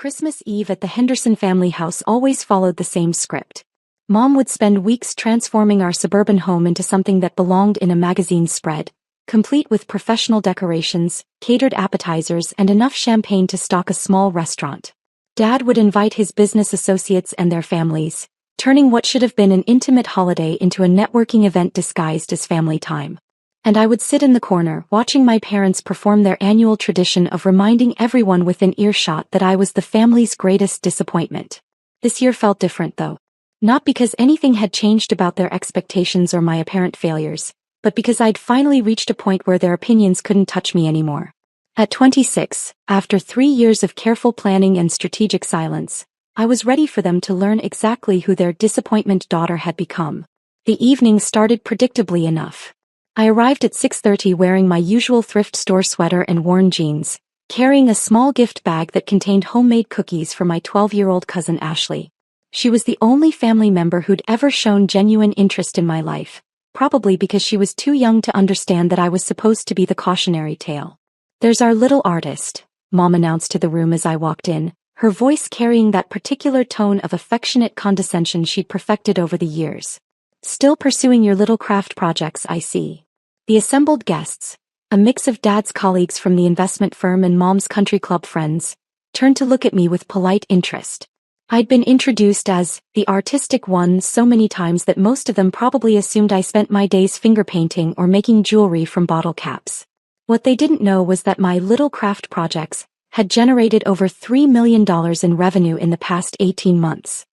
Christmas Eve at the Henderson family house always followed the same script. Mom would spend weeks transforming our suburban home into something that belonged in a magazine spread, complete with professional decorations, catered appetizers, and enough champagne to stock a small restaurant. Dad would invite his business associates and their families, turning what should have been an intimate holiday into a networking event disguised as family time. And I would sit in the corner, watching my parents perform their annual tradition of reminding everyone within earshot that I was the family's greatest disappointment. This year felt different though. Not because anything had changed about their expectations or my apparent failures, but because I'd finally reached a point where their opinions couldn't touch me anymore. At 26, after 3 years of careful planning and strategic silence, I was ready for them to learn exactly who their disappointment daughter had become. The evening started predictably enough. I arrived at 6:30 wearing my usual thrift store sweater and worn jeans, carrying a small gift bag that contained homemade cookies for my 12-year-old cousin Ashley. She was the only family member who'd ever shown genuine interest in my life, probably because she was too young to understand that I was supposed to be the cautionary tale. "There's our little artist," Mom announced to the room as I walked in, her voice carrying that particular tone of affectionate condescension she'd perfected over the years. "Still pursuing your little craft projects, I see." The assembled guests, a mix of Dad's colleagues from the investment firm and Mom's country club friends, turned to look at me with polite interest. I'd been introduced as the artistic one so many times that most of them probably assumed I spent my days finger painting or making jewelry from bottle caps. What they didn't know was that my little craft projects had generated over $3 million in revenue in the past 18 months.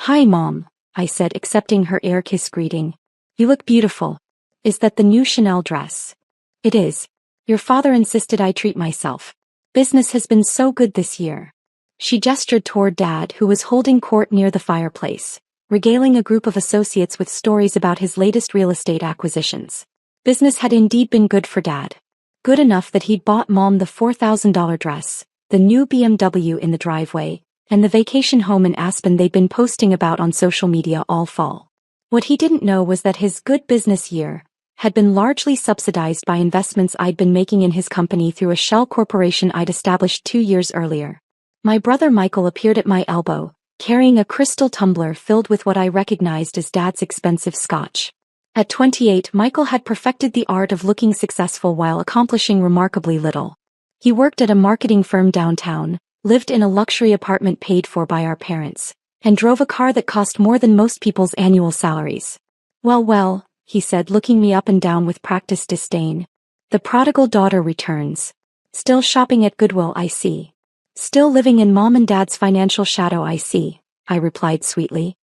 "Hi, Mom," I said, accepting her air kiss greeting. "You look beautiful. Is that the new Chanel dress?" "It is. Your father insisted I treat myself. Business has been so good this year." She gestured toward Dad, who was holding court near the fireplace, regaling a group of associates with stories about his latest real estate acquisitions. Business had indeed been good for Dad. Good enough that he'd bought Mom the $4,000 dress, the new BMW in the driveway, and the vacation home in Aspen they'd been posting about on social media all fall. What he didn't know was that his good business year had been largely subsidized by investments I'd been making in his company through a shell corporation I'd established 2 years earlier. My brother Michael appeared at my elbow, carrying a crystal tumbler filled with what I recognized as Dad's expensive scotch. At 28, Michael had perfected the art of looking successful while accomplishing remarkably little. He worked at a marketing firm downtown, lived in a luxury apartment paid for by our parents, and drove a car that cost more than most people's annual salaries. Well, he said, looking me up and down with practiced disdain. "The prodigal daughter returns. Still shopping at Goodwill, I see. Still living in Mom and Dad's financial shadow, I see," I replied sweetly.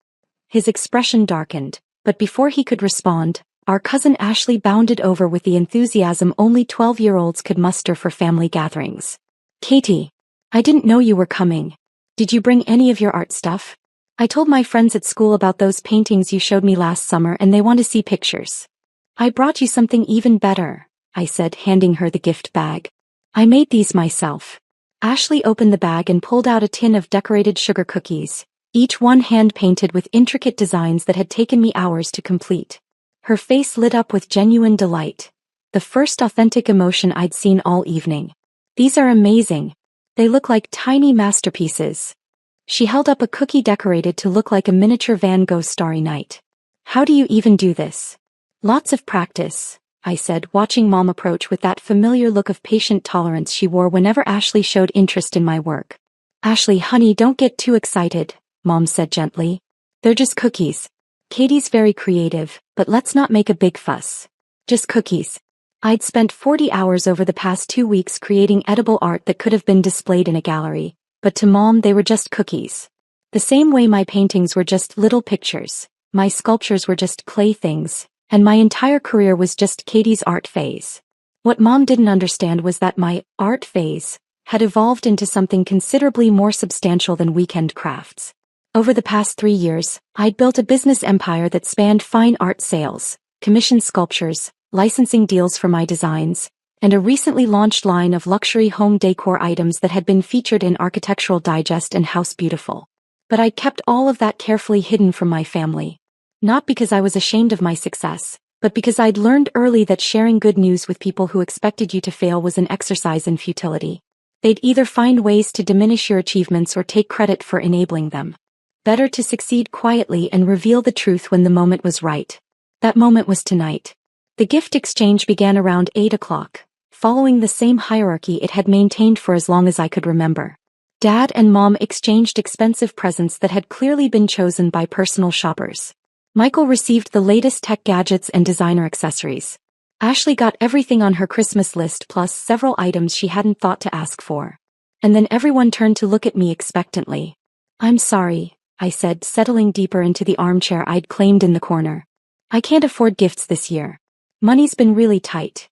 His expression darkened, but before he could respond, our cousin Ashley bounded over with the enthusiasm only 12-year-olds could muster for family gatherings. "Katie, I didn't know you were coming. Did you bring any of your art stuff? I told my friends at school about those paintings you showed me last summer and they want to see pictures." "I brought you something even better," I said, handing her the gift bag. "I made these myself." Ashley opened the bag and pulled out a tin of decorated sugar cookies, each one hand-painted with intricate designs that had taken me hours to complete. Her face lit up with genuine delight, the first authentic emotion I'd seen all evening. "These are amazing. They look like tiny masterpieces." She held up a cookie decorated to look like a miniature Van Gogh Starry Night. "How do you even do this?" "Lots of practice," I said, watching Mom approach with that familiar look of patient tolerance she wore whenever Ashley showed interest in my work. "Ashley, honey, don't get too excited," Mom said gently. "They're just cookies. Katie's very creative, but let's not make a big fuss. Just cookies." I'd spent 40 hours over the past 2 weeks creating edible art that could have been displayed in a gallery, but to Mom they were just cookies. The same way my paintings were just little pictures, my sculptures were just playthings, and my entire career was just Katie's art phase. What Mom didn't understand was that my art phase had evolved into something considerably more substantial than weekend crafts. Over the past 3 years, I'd built a business empire that spanned fine art sales, commissioned sculptures, licensing deals for my designs, and a recently launched line of luxury home decor items that had been featured in Architectural Digest and House Beautiful. But I'd kept all of that carefully hidden from my family. Not because I was ashamed of my success, but because I'd learned early that sharing good news with people who expected you to fail was an exercise in futility. They'd either find ways to diminish your achievements or take credit for enabling them. Better to succeed quietly and reveal the truth when the moment was right. That moment was tonight. The gift exchange began around 8 o'clock, following the same hierarchy it had maintained for as long as I could remember. Dad and Mom exchanged expensive presents that had clearly been chosen by personal shoppers. Michael received the latest tech gadgets and designer accessories. Ashley got everything on her Christmas list plus several items she hadn't thought to ask for. And then everyone turned to look at me expectantly. "I'm sorry," I said, settling deeper into the armchair I'd claimed in the corner. "I can't afford gifts this year. Money's been really tight."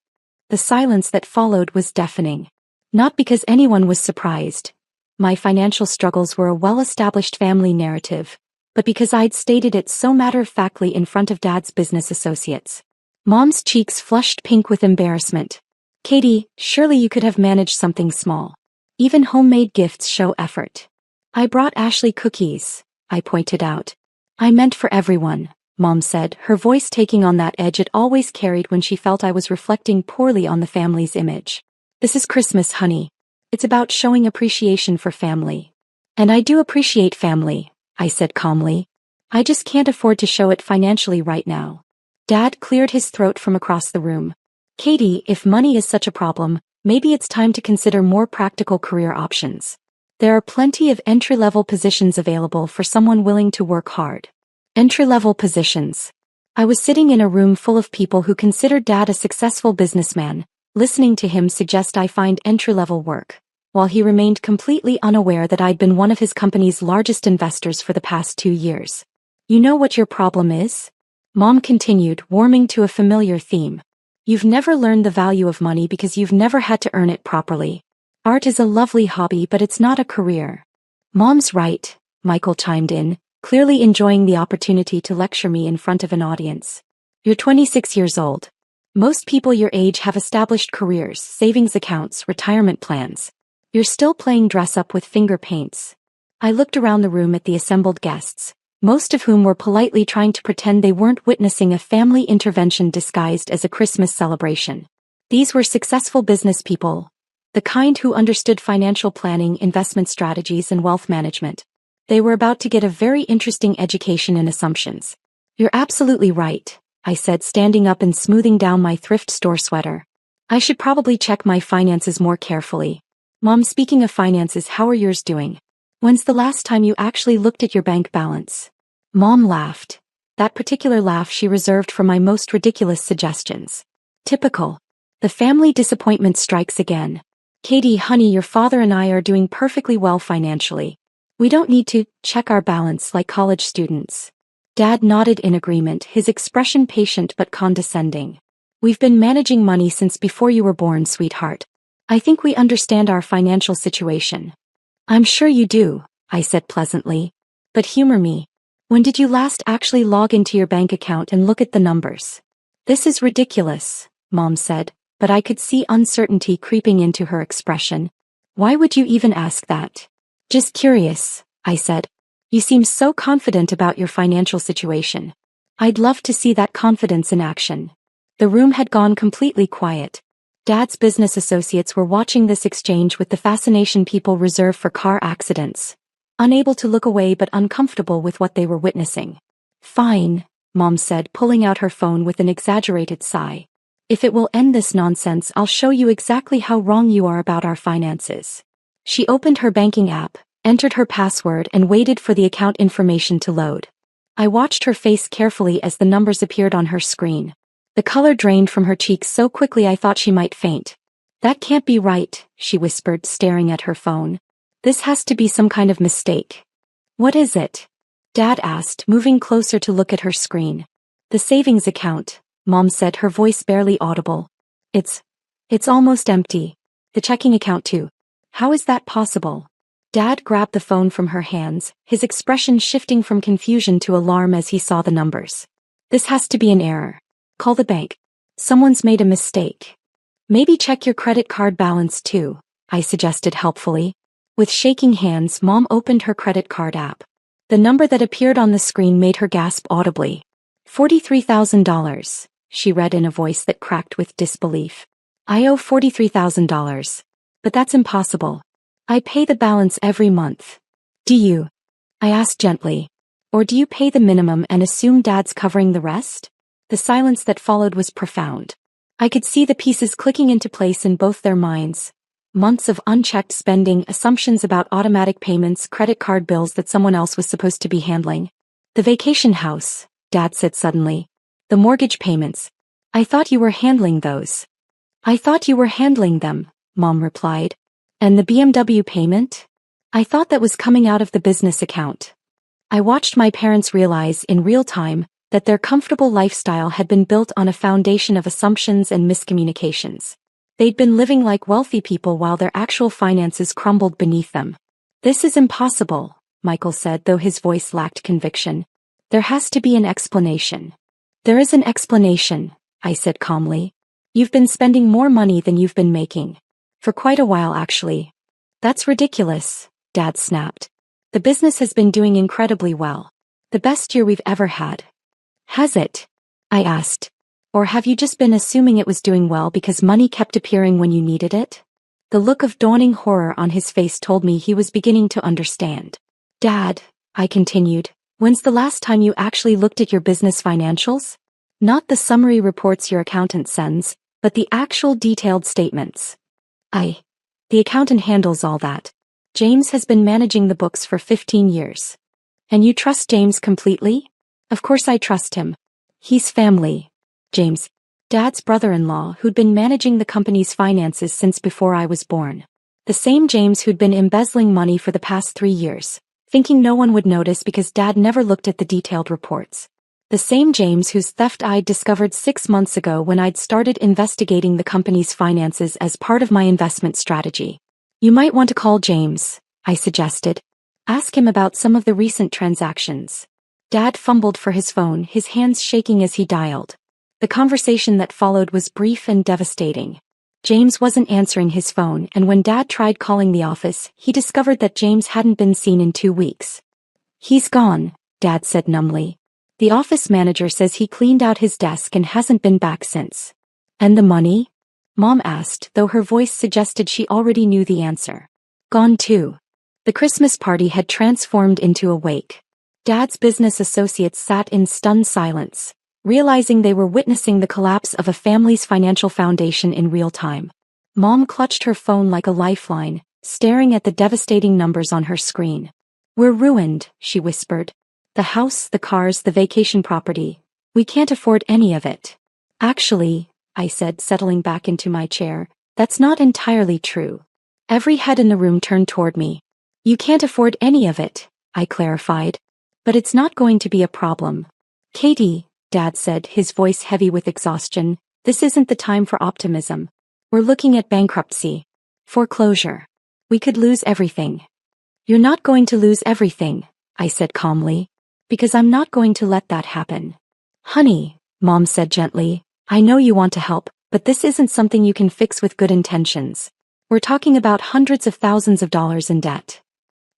The silence that followed was deafening. Not because anyone was surprised. My financial struggles were a well-established family narrative, but because I'd stated it so matter-of-factly in front of Dad's business associates. Mom's cheeks flushed pink with embarrassment. "Katie, surely you could have managed something small. Even homemade gifts show effort." "I brought Ashley cookies," I pointed out. "I meant for everyone," Mom said, her voice taking on that edge it always carried when she felt I was reflecting poorly on the family's image. "This is Christmas, honey. It's about showing appreciation for family." "And I do appreciate family," I said calmly. "I just can't afford to show it financially right now." Dad cleared his throat from across the room. "Katie, if money is such a problem, maybe it's time to consider more practical career options. There are plenty of entry-level positions available for someone willing to work hard." Entry-level positions. I was sitting in a room full of people who considered Dad a successful businessman, listening to him suggest I find entry-level work, while he remained completely unaware that I'd been one of his company's largest investors for the past 2 years. "You know what your problem is?" Mom continued, warming to a familiar theme. "You've never learned the value of money because you've never had to earn it properly. Art is a lovely hobby, but it's not a career." "Mom's right," Michael chimed in, clearly enjoying the opportunity to lecture me in front of an audience. "You're 26 years old. Most people your age have established careers, savings accounts, retirement plans. You're still playing dress-up with finger paints." I looked around the room at the assembled guests, most of whom were politely trying to pretend they weren't witnessing a family intervention disguised as a Christmas celebration. These were successful business people, the kind who understood financial planning, investment strategies, and wealth management. They were about to get a very interesting education in assumptions. "You're absolutely right," I said, standing up and smoothing down my thrift store sweater. "I should probably check my finances more carefully." "Mom, speaking of finances, how are yours doing? When's the last time you actually looked at your bank balance?" Mom laughed. That particular laugh she reserved for my most ridiculous suggestions. Typical. The family disappointment strikes again. "Katie, honey, your father and I are doing perfectly well financially. We don't need to check our balance like college students." Dad nodded in agreement, his expression patient but condescending. "We've been managing money since before you were born, sweetheart. I think we understand our financial situation." "I'm sure you do," I said pleasantly. "But humor me. When did you last actually log into your bank account and look at the numbers?" "This is ridiculous," Mom said, but I could see uncertainty creeping into her expression. "Why would you even ask that?" "Just curious," I said. "You seem so confident about your financial situation. I'd love to see that confidence in action." The room had gone completely quiet. Dad's business associates were watching this exchange with the fascination people reserve for car accidents, unable to look away but uncomfortable with what they were witnessing. "Fine," Mom said, pulling out her phone with an exaggerated sigh. "If it will end this nonsense, I'll show you exactly how wrong you are about our finances." She opened her banking app, entered her password, and waited for the account information to load. I watched her face carefully as the numbers appeared on her screen. The color drained from her cheeks so quickly I thought she might faint. "That can't be right," she whispered, staring at her phone. "This has to be some kind of mistake." "What is it?" Dad asked, moving closer to look at her screen. "The savings account," Mom said, her voice barely audible. It's almost empty. The checking account too. How is that possible?" Dad grabbed the phone from her hands, his expression shifting from confusion to alarm as he saw the numbers. "This has to be an error. Call the bank. Someone's made a mistake." "Maybe check your credit card balance too," I suggested helpfully. With shaking hands, Mom opened her credit card app. The number that appeared on the screen made her gasp audibly. $43,000, she read in a voice that cracked with disbelief. "I owe $43,000. But that's impossible. I pay the balance every month. Do you? I asked gently. Or do you pay the minimum and assume Dad's covering the rest? The silence that followed was profound. I could see the pieces clicking into place in both their minds. Months of unchecked spending, assumptions about automatic payments, credit card bills that someone else was supposed to be handling. The vacation house, Dad said suddenly. The mortgage payments. I thought you were handling those. I thought you were handling them, Mom replied. And the BMW payment? I thought that was coming out of the business account. I watched my parents realize in real time that their comfortable lifestyle had been built on a foundation of assumptions and miscommunications. They'd been living like wealthy people while their actual finances crumbled beneath them. This is impossible, Michael said, though his voice lacked conviction. There has to be an explanation. There is an explanation, I said calmly. You've been spending more money than you've been making. For quite a while, actually. That's ridiculous, Dad snapped. The business has been doing incredibly well. The best year we've ever had. Has it? I asked. Or have you just been assuming it was doing well because money kept appearing when you needed it? The look of dawning horror on his face told me he was beginning to understand. Dad, I continued, when's the last time you actually looked at your business financials? Not the summary reports your accountant sends, but the actual detailed statements. The accountant handles all that. James has been managing the books for 15 years. And you trust James completely? Of course I trust him. He's family. James, Dad's brother-in-law who'd been managing the company's finances since before I was born. The same James who'd been embezzling money for the past 3 years, thinking no one would notice because Dad never looked at the detailed reports. The same James whose theft I'd discovered 6 months ago when I'd started investigating the company's finances as part of my investment strategy. You might want to call James, I suggested. Ask him about some of the recent transactions. Dad fumbled for his phone, his hands shaking as he dialed. The conversation that followed was brief and devastating. James wasn't answering his phone, and when Dad tried calling the office, he discovered that James hadn't been seen in 2 weeks. He's gone, Dad said numbly. The office manager says he cleaned out his desk and hasn't been back since. And the money? Mom asked, though her voice suggested she already knew the answer. Gone too. The Christmas party had transformed into a wake. Dad's business associates sat in stunned silence, realizing they were witnessing the collapse of a family's financial foundation in real time. Mom clutched her phone like a lifeline, staring at the devastating numbers on her screen. We're ruined, she whispered. The house, the cars, the vacation property. We can't afford any of it. Actually, I said, settling back into my chair, that's not entirely true. Every head in the room turned toward me. You can't afford any of it, I clarified. But it's not going to be a problem. Katie, Dad said, his voice heavy with exhaustion, this isn't the time for optimism. We're looking at bankruptcy. Foreclosure. We could lose everything. You're not going to lose everything, I said calmly. Because I'm not going to let that happen. Honey, Mom said gently, I know you want to help, but this isn't something you can fix with good intentions. We're talking about hundreds of thousands of dollars in debt.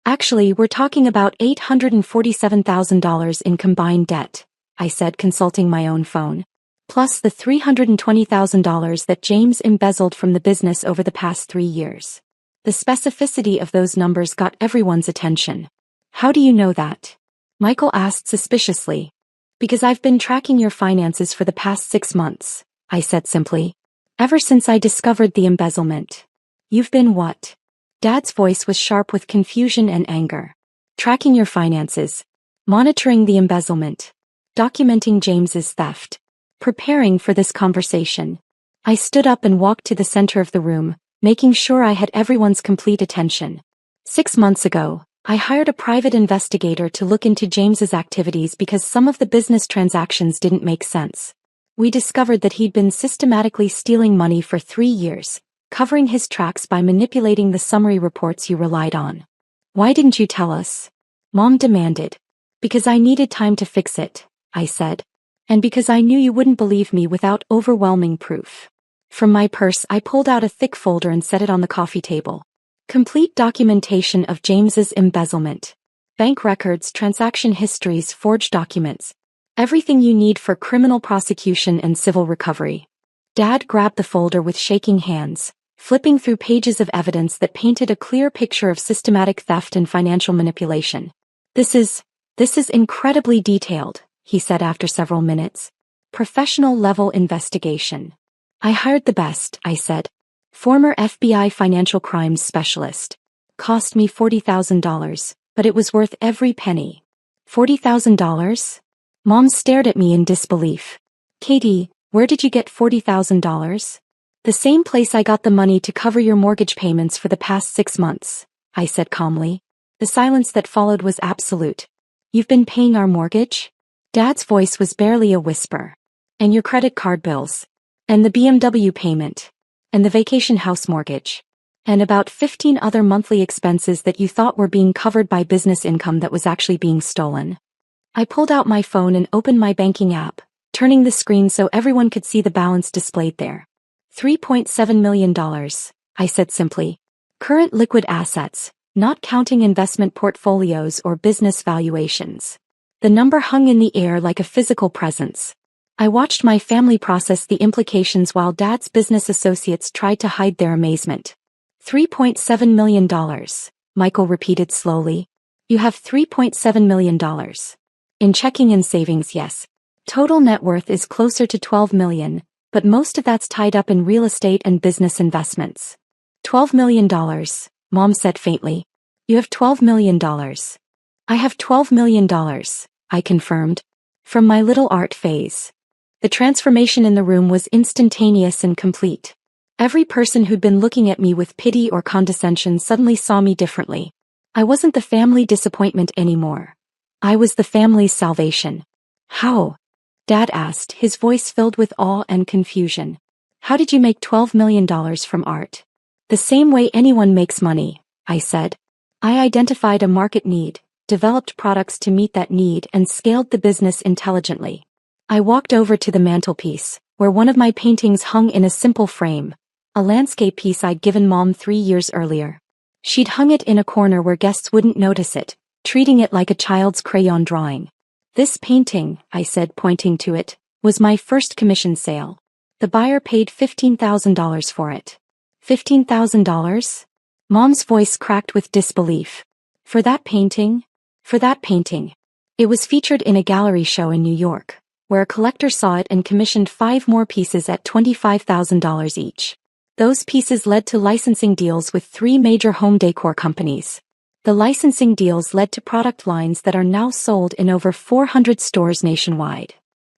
Actually, we're talking about $847,000 in combined debt, I said, consulting my own phone. Plus the $320,000 that James embezzled from the business over the past 3 years. The specificity of those numbers got everyone's attention. How do you know that? Michael asked suspiciously. Because I've been tracking your finances for the past 6 months, I said simply. Ever since I discovered the embezzlement. You've been what? Dad's voice was sharp with confusion and anger. Tracking your finances. Monitoring the embezzlement. Documenting James's theft. Preparing for this conversation. I stood up and walked to the center of the room, making sure I had everyone's complete attention. 6 months ago, I hired a private investigator to look into James's activities because some of the business transactions didn't make sense. We discovered that he'd been systematically stealing money for 3 years, covering his tracks by manipulating the summary reports you relied on. Why didn't you tell us? Mom demanded. Because I needed time to fix it, I said. And because I knew you wouldn't believe me without overwhelming proof. From my purse I pulled out a thick folder and set it on the coffee table. Complete documentation of James's embezzlement. Bank records, transaction histories, forged documents. Everything you need for criminal prosecution and civil recovery. Dad grabbed the folder with shaking hands, flipping through pages of evidence that painted a clear picture of systematic theft and financial manipulation. This is incredibly detailed, he said after several minutes. Professional-level investigation. I hired the best, I said. Former FBI financial crimes specialist. Cost me $40,000, but it was worth every penny. $40,000? Mom stared at me in disbelief. Katie, where did you get $40,000? The same place I got the money to cover your mortgage payments for the past 6 months, I said calmly. The silence that followed was absolute. You've been paying our mortgage? Dad's voice was barely a whisper. And your credit card bills. And the BMW payment. And the vacation house mortgage. And about 15 other monthly expenses that you thought were being covered by business income that was actually being stolen. I pulled out my phone and opened my banking app, turning the screen so everyone could see the balance displayed there. $3.7 million, I said simply. Current liquid assets, not counting investment portfolios or business valuations. The number hung in the air like a physical presence. I watched my family process the implications while Dad's business associates tried to hide their amazement. $3.7 million, Michael repeated slowly. You have $3.7 million. In checking and savings, yes. Total net worth is closer to $12 million, but most of that's tied up in real estate and business investments. $12 million, Mom said faintly. You have $12 million. I have $12 million, I confirmed. From my little art phase. The transformation in the room was instantaneous and complete. Every person who'd been looking at me with pity or condescension suddenly saw me differently. I wasn't the family disappointment anymore. I was the family's salvation. How? Dad asked, his voice filled with awe and confusion. How did you make $12 million from art? The same way anyone makes money, I said. I identified a market need, developed products to meet that need and scaled the business intelligently. I walked over to the mantelpiece, where one of my paintings hung in a simple frame, a landscape piece I'd given Mom 3 years earlier. She'd hung it in a corner where guests wouldn't notice it, treating it like a child's crayon drawing. This painting, I said pointing to it, was my first commission sale. The buyer paid $15,000 for it. $15,000? Mom's voice cracked with disbelief. For that painting? For that painting. It was featured in a gallery show in New York, where a collector saw it and commissioned 5 more pieces at $25,000 each. Those pieces led to licensing deals with 3 major home decor companies. The licensing deals led to product lines that are now sold in over 400 stores nationwide.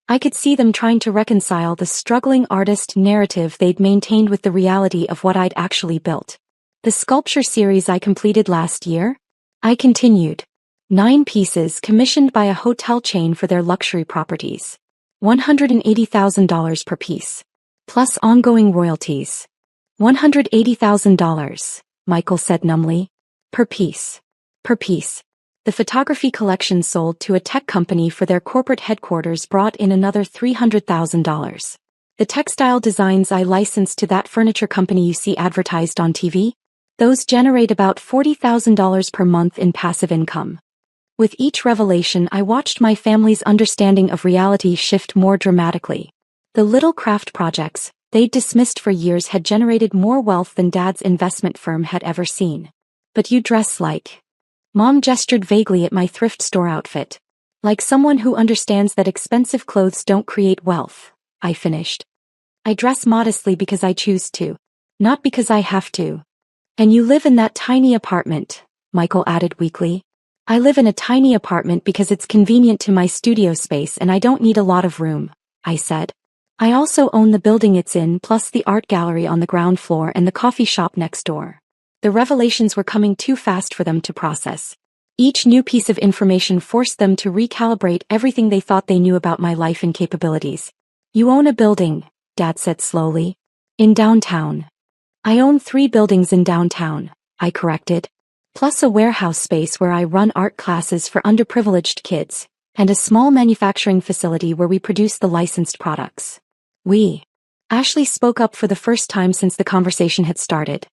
I could see them trying to reconcile the struggling artist narrative they'd maintained with the reality of what I'd actually built. The sculpture series I completed last year? I continued. 9 pieces commissioned by a hotel chain for their luxury properties. $180,000 per piece. Plus ongoing royalties. $180,000, Michael said numbly. Per piece. Per piece. The photography collection sold to a tech company for their corporate headquarters brought in another $300,000. The textile designs I licensed to that furniture company you see advertised on TV? Those generate about $40,000 per month in passive income. With each revelation, I watched my family's understanding of reality shift more dramatically. The little craft projects they'd dismissed for years had generated more wealth than Dad's investment firm had ever seen. But you dress like... Mom gestured vaguely at my thrift store outfit. Like someone who understands that expensive clothes don't create wealth, I finished. I dress modestly because I choose to. Not because I have to. And you live in that tiny apartment, Michael added weakly. I live in a tiny apartment because it's convenient to my studio space and I don't need a lot of room, I said. I also own the building it's in plus the art gallery on the ground floor and the coffee shop next door. The revelations were coming too fast for them to process. Each new piece of information forced them to recalibrate everything they thought they knew about my life and capabilities. You own a building, Dad said slowly. In downtown. I own 3 buildings in downtown, I corrected. Plus a warehouse space where I run art classes for underprivileged kids, and a small manufacturing facility where we produce the licensed products. We. Ashley spoke up for the first time since the conversation had started.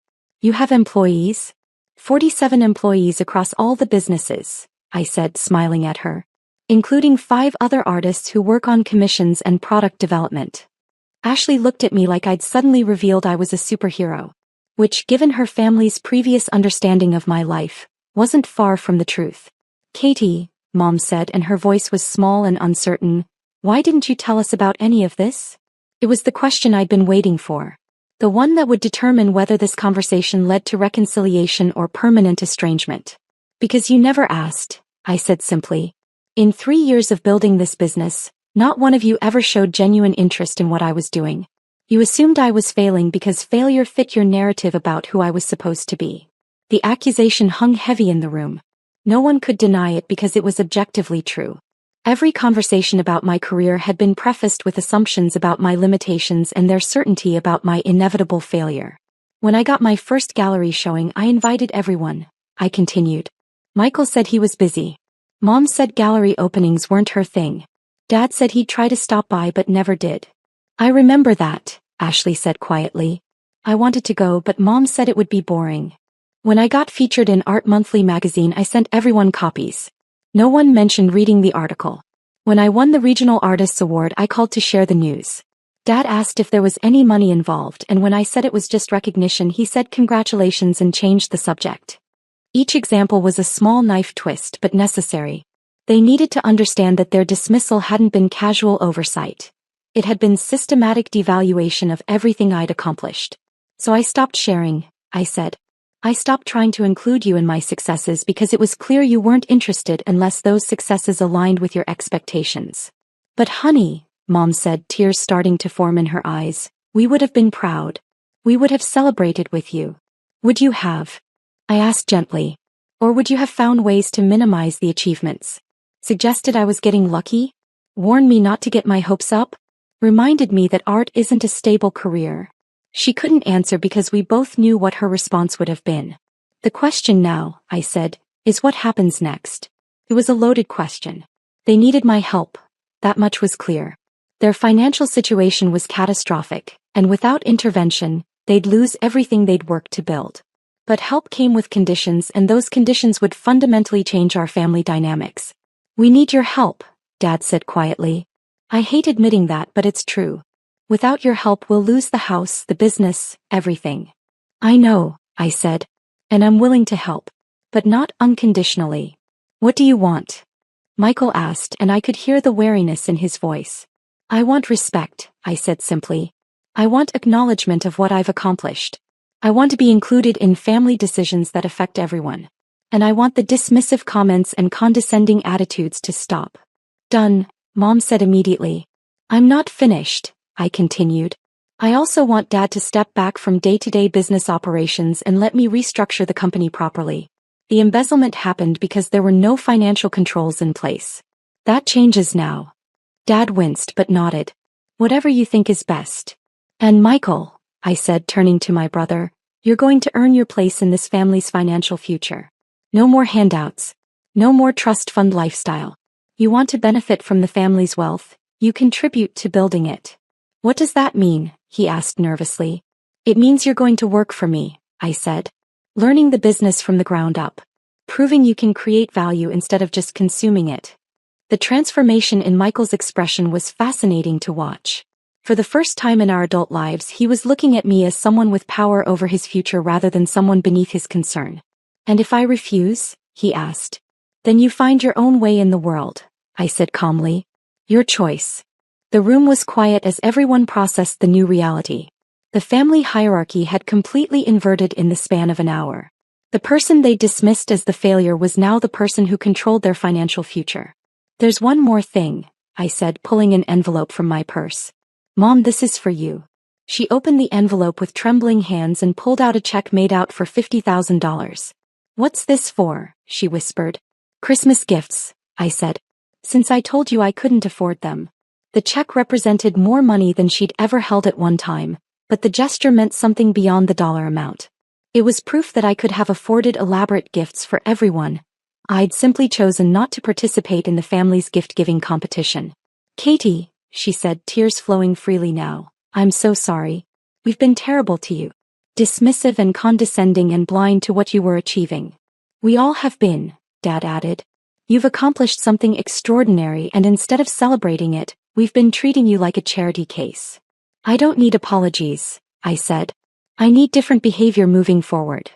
You have employees? 47 employees across all the businesses, I said, smiling at her. Including 5 other artists who work on commissions and product development. Ashley looked at me like I'd suddenly revealed I was a superhero. which, given her family's previous understanding of my life, wasn't far from the truth. Katie, Mom said, and her voice was small and uncertain, why didn't you tell us about any of this? It was the question I'd been waiting for. The one that would determine whether this conversation led to reconciliation or permanent estrangement. Because you never asked, I said simply. In 3 years of building this business, not one of you ever showed genuine interest in what I was doing. You assumed I was failing because failure fit your narrative about who I was supposed to be. The accusation hung heavy in the room. No one could deny it because it was objectively true. Every conversation about my career had been prefaced with assumptions about my limitations and their certainty about my inevitable failure. When I got my first gallery showing, I invited everyone, I continued. Michael said he was busy. Mom said gallery openings weren't her thing. Dad said he'd try to stop by but never did. I remember that, Ashley said quietly. I wanted to go, but Mom said it would be boring. When I got featured in Art Monthly magazine, I sent everyone copies. No one mentioned reading the article. When I won the Regional Artists Award, I called to share the news. Dad asked if there was any money involved, and when I said it was just recognition, he said congratulations and changed the subject. Each example was a small knife twist, but necessary. They needed to understand that their dismissal hadn't been casual oversight. It had been systematic devaluation of everything I'd accomplished. So I stopped sharing, I said. I stopped trying to include you in my successes because it was clear you weren't interested unless those successes aligned with your expectations. But honey, Mom said, tears starting to form in her eyes, we would have been proud. We would have celebrated with you. Would you have? I asked gently. Or would you have found ways to minimize the achievements? Suggested I was getting lucky? Warned me not to get my hopes up? Reminded me that art isn't a stable career. She couldn't answer because we both knew what her response would have been. The question now, I said, is what happens next? It was a loaded question. They needed my help. That much was clear. Their financial situation was catastrophic, and without intervention, they'd lose everything they'd worked to build. But help came with conditions, and those conditions would fundamentally change our family dynamics. We need your help, Dad said quietly. I hate admitting that, but it's true. Without your help, we'll lose the house, the business, everything. I know, I said. And I'm willing to help. But not unconditionally. What do you want? Michael asked, and I could hear the wariness in his voice. I want respect, I said simply. I want acknowledgement of what I've accomplished. I want to be included in family decisions that affect everyone. And I want the dismissive comments and condescending attitudes to stop. Done, Mom said immediately. I'm not finished, I continued. I also want Dad to step back from day-to-day business operations and let me restructure the company properly. The embezzlement happened because there were no financial controls in place. That changes now. Dad winced but nodded. Whatever you think is best. And Michael, I said, turning to my brother, you're going to earn your place in this family's financial future. No more handouts. No more trust fund lifestyle. You want to benefit from the family's wealth, you contribute to building it. What does that mean? He asked nervously. It means you're going to work for me, I said. Learning the business from the ground up. Proving you can create value instead of just consuming it. The transformation in Michael's expression was fascinating to watch. For the first time in our adult lives, he was looking at me as someone with power over his future rather than someone beneath his concern. And if I refuse? He asked. Then you find your own way in the world, I said calmly. Your choice. The room was quiet as everyone processed the new reality. The family hierarchy had completely inverted in the span of an hour. The person they dismissed as the failure was now the person who controlled their financial future. There's one more thing, I said, pulling an envelope from my purse. Mom, this is for you. She opened the envelope with trembling hands and pulled out a check made out for $50,000. What's this for? She whispered. Christmas gifts, I said. Since I told you I couldn't afford them. The check represented more money than she'd ever held at one time, but the gesture meant something beyond the dollar amount. It was proof that I could have afforded elaborate gifts for everyone. I'd simply chosen not to participate in the family's gift-giving competition. Katie, she said, tears flowing freely now, I'm so sorry. We've been terrible to you. Dismissive and condescending and blind to what you were achieving. We all have been, Dad added. You've accomplished something extraordinary, and instead of celebrating it, we've been treating you like a charity case. I don't need apologies, I said. I need different behavior moving forward.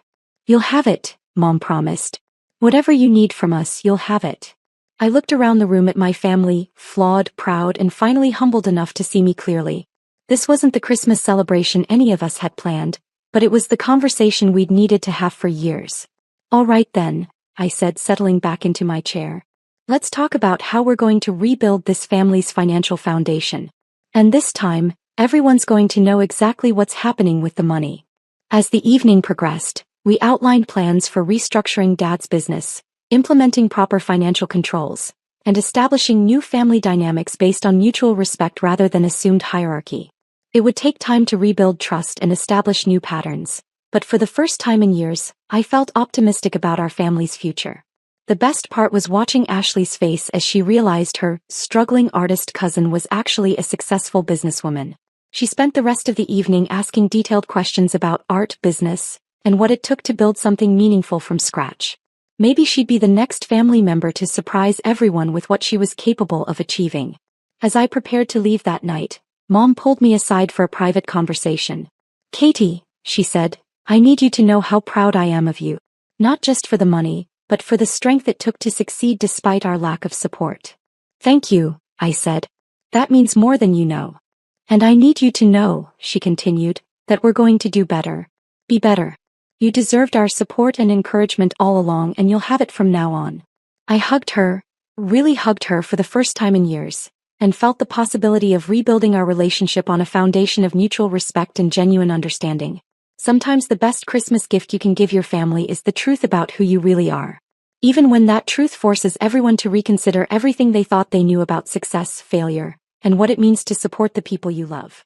You'll have it, Mom promised. Whatever you need from us, you'll have it. I looked around the room at my family, flawed, proud, and finally humbled enough to see me clearly. This wasn't the Christmas celebration any of us had planned, but it was the conversation we'd needed to have for years. All right then, I said, settling back into my chair. Let's talk about how we're going to rebuild this family's financial foundation. And this time, everyone's going to know exactly what's happening with the money. As the evening progressed, we outlined plans for restructuring Dad's business, implementing proper financial controls, and establishing new family dynamics based on mutual respect rather than assumed hierarchy. It would take time to rebuild trust and establish new patterns, but for the first time in years, I felt optimistic about our family's future. The best part was watching Ashley's face as she realized her struggling artist cousin was actually a successful businesswoman. She spent the rest of the evening asking detailed questions about art, business, and what it took to build something meaningful from scratch. Maybe she'd be the next family member to surprise everyone with what she was capable of achieving. As I prepared to leave that night, Mom pulled me aside for a private conversation. "Katie," she said, "I need you to know how proud I am of you. Not just for the money, but for the strength it took to succeed despite our lack of support." "Thank you," I said. "That means more than you know. And I need you to know," she continued, "that we're going to do better. Be better. You deserved our support and encouragement all along, and you'll have it from now on." I hugged her, really hugged her for the first time in years, and felt the possibility of rebuilding our relationship on a foundation of mutual respect and genuine understanding. Sometimes the best Christmas gift you can give your family is the truth about who you really are. Even when that truth forces everyone to reconsider everything they thought they knew about success, failure, and what it means to support the people you love.